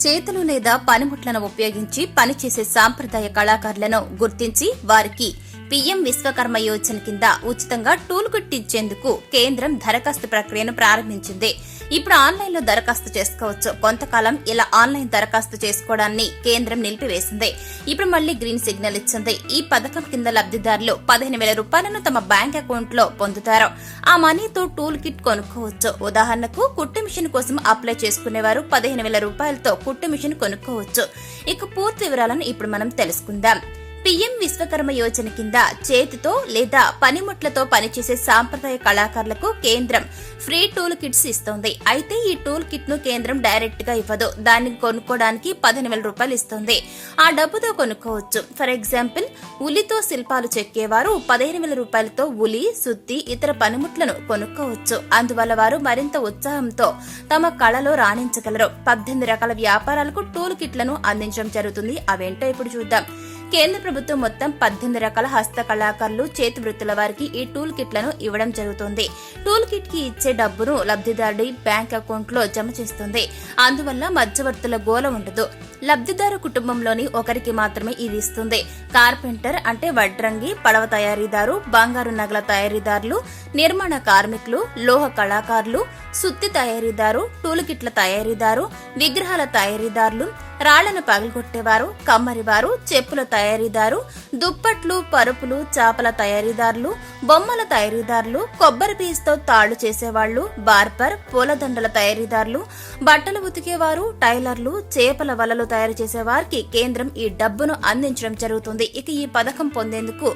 చేతులు లేదా పనిముట్లను ఉపయోగించి పనిచేసే సాంప్రదాయ కళాకారులను గుర్తించి వారికి పీఎం విశ్వకర్మ యోజన కింద ఉచితంగా టూల్ కిట్ ఇచ్చేందుకు కేంద్రం దరఖాస్తు ప్రక్రియను ప్రారంభించింది. ఇప్పుడు ఆన్లైన్లో దరఖాస్తు చేసుకోవచ్చు. కొంతకాలం ఇలా ఆన్లైన్ దరఖాస్తు చేసుకోవడాన్ని కేంద్రం నిలిపివేసింది. ఇప్పుడు మళ్లీ గ్రీన్ సిగ్నల్ ఇచ్చింది. ఈ పథకం కింద లబ్దిదారులు 15,000 రూపాయలను తమ బ్యాంక్ అకౌంట్ లో పొందుతారు. ఆ మనీతో టూల్ కిట్ కొనుక్కోవచ్చు. ఉదాహరణకు కుట్టు మిషన్ కోసం అప్లై చేసుకునేవారు 15,000 రూపాయలతో కుట్టు మిషన్ కొనుక్కోవచ్చు. ఇక పూర్తి వివరాలను ఇప్పుడు మనం తెలుసుకుందాం. పీఎం విశ్వకర్మ యోజన కింద చేతితో లేదా పనిముట్లతో పనిచేసే సాంప్రదాయ కళాకారులకు కేంద్రం ఫ్రీ టూల్ కిట్స్ ఇస్తోంది. అయితే ఈ టూల్ కిట్ ను కేంద్రం డైరెక్ట్ గా ఇవ్వదు. దాన్ని కొనుక్కోవడానికి 15,000 రూపాయలు ఇస్తుంది. ఆ డబ్బుతో కొనుక్కోవచ్చు. ఫర్ ఎగ్జాంపుల్, ఉలితో శిల్పాలు చెక్కేవారు 15,000 రూపాయలతో ఉలి, సుత్తి, ఇతర పనిముట్లను కొనుక్కోవచ్చు. అందువల్ల వారు మరింత ఉత్సాహంతో తమ కళలో రాణించగలరు. 18 రకాల వ్యాపారాలకు టూల్ కిట్లను అందించడం జరుగుతుంది. అవేంటో ఇప్పుడు చూద్దాం. కేంద్ర ప్రభుత్వం మొత్తం 18 రకాల హస్త కళాకారులు, చేతి వృత్తుల వారికి ఈ టూల్ కిట్లను ఇవ్వడం జరుగుతుంది. టూల్ కిట్ కి ఇచ్చే డబ్బును లబ్దిదారుడి బ్యాంక్ అకౌంట్ లో జమ చేస్తుంది. అందువల్ల మధ్యవర్తుల గోల ఉండదు. లబ్దిదారు కుటుంబంలోని ఒకరికి మాత్రమే ఇది ఇస్తుంది. కార్పెంటర్ అంటే వడ్రంగి, పడవ తయారీదారు, బంగారు నగల తయారీదారులు, నిర్మాణ కార్మికులు, లోహ కళాకారులు, సుత్తి తయారీదారు, టూల్ కిట్ల తయారీదారు, విగ్రహాల తయారీదారులు, రాళ్లను పగలగొట్టేవారు, కమ్మరివారు, చెప్పుల తయారీదారు, దుప్పట్లు, పరుపులు, చాపల తయారీదారులు, బొమ్మల తయారీదారులు, కొబ్బరి పీసుతో తాళ్లు చేసేవాళ్లు, బార్బర్, పూలదండల తయారీదారులు, బట్టలు ఉతికేవారు, టైలర్లు, చేపల వలలు తయారు చేసే వారికి కేంద్రం ఈ డబ్బును అందించడం జరుగుతుంది. ఇక ఈ పథకం పొందేందుకు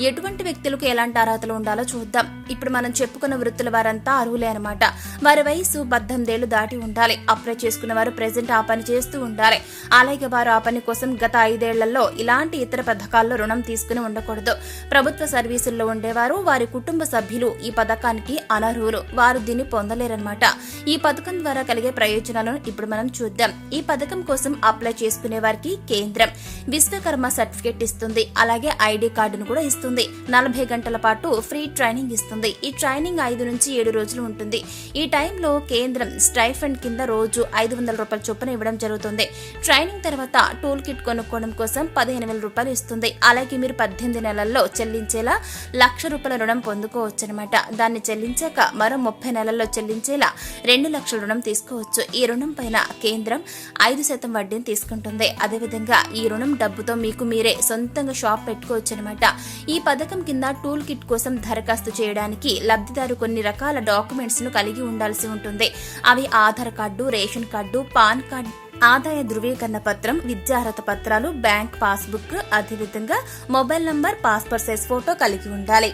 ఎటువంటి వ్యక్తులకు ఎలాంటి అర్హతలు ఉండాలో చూద్దాం. ఇప్పుడు మనం చెప్పుకున్న వృత్తుల వారంతా అర్హులే అన్నమాట. వారి వయసు 18 ఏళ్లు దాటి ఉండాలి. అప్లై చేసుకున్న వారు ప్రెజెంట్ ఆ పని చేస్తూ ఉండాలి. అలాగే వారు ఆ పని కోసం గత 5 ఏళ్లలో ఇలాంటి ఇతర పథకాల్లో రుణం తీసుకుని ఉండకూడదు. ప్రభుత్వ సర్వీసుల్లో ఉండేవారు, వారి కుటుంబ సభ్యులు ఈ పథకానికి అనర్హులు. వారు దీన్ని పొందలేరన్నమాట. ఈ పథకం ద్వారా కలిగే ప్రయోజనాలను ఇప్పుడు మనం చూద్దాం. ఈ పథకం కోసం అప్లై చేసుకునే వారికి కేంద్రం విశ్వకర్మ సర్టిఫికేట్ ఇస్తుంది. అలాగే ఐడి కార్డును కూడా ఇస్తుంది. 40 గంటల పాటు ఫ్రీ ట్రైనింగ్ ఇస్తుంది. ఈ ట్రైనింగ్ 5 నుంచి 7 రోజులు ఉంటుంది. ఈ టైంలో కేంద్రం స్టైఫండ్ కింద రోజు 500 రూపాయల చొప్పున ఇవ్వడం జరుగుతుంది. ట్రైనింగ్ తర్వాత టూల్ కిట్ కొనుక్కోవడం కోసం 15,000 రూపాయలు ఇస్తుంది. అలాగే మీరు 18 నెలల్లో చెల్లించేలా 1,00,000 రూపాయల రుణం పొందుకోవచ్చనమాట. దాన్ని చెల్లించాక మరో 30 నెలల్లో చెల్లించేలా 2,00,000 రుణం తీసుకోవచ్చు. ఈ రుణం పైన కేంద్రం 5% వడ్డీని తీసుకుంటుంది. అదేవిధంగా ఈ రుణం డబ్బుతో మీకు మీరే సొంతంగా షాప్ పెట్టుకోవచ్చు అనమాట. ఈ పథకం కింద టూల్ కిట్ కోసం దరఖాస్తు చేయడానికి లబ్దిదారు కొన్ని రకాల డాక్యుమెంట్స్ ను కలిగి ఉండాల్సి ఉంటుంది. అవి Aadhaar card, ration card, pan card, ఆదాయ ధృవీకరణ పత్రం, విద్యార్హత పత్రాలు, బ్యాంక్ పాస్బుక్, అదేవిధంగా mobile number, passport size photo కలిగి ఉండాలి.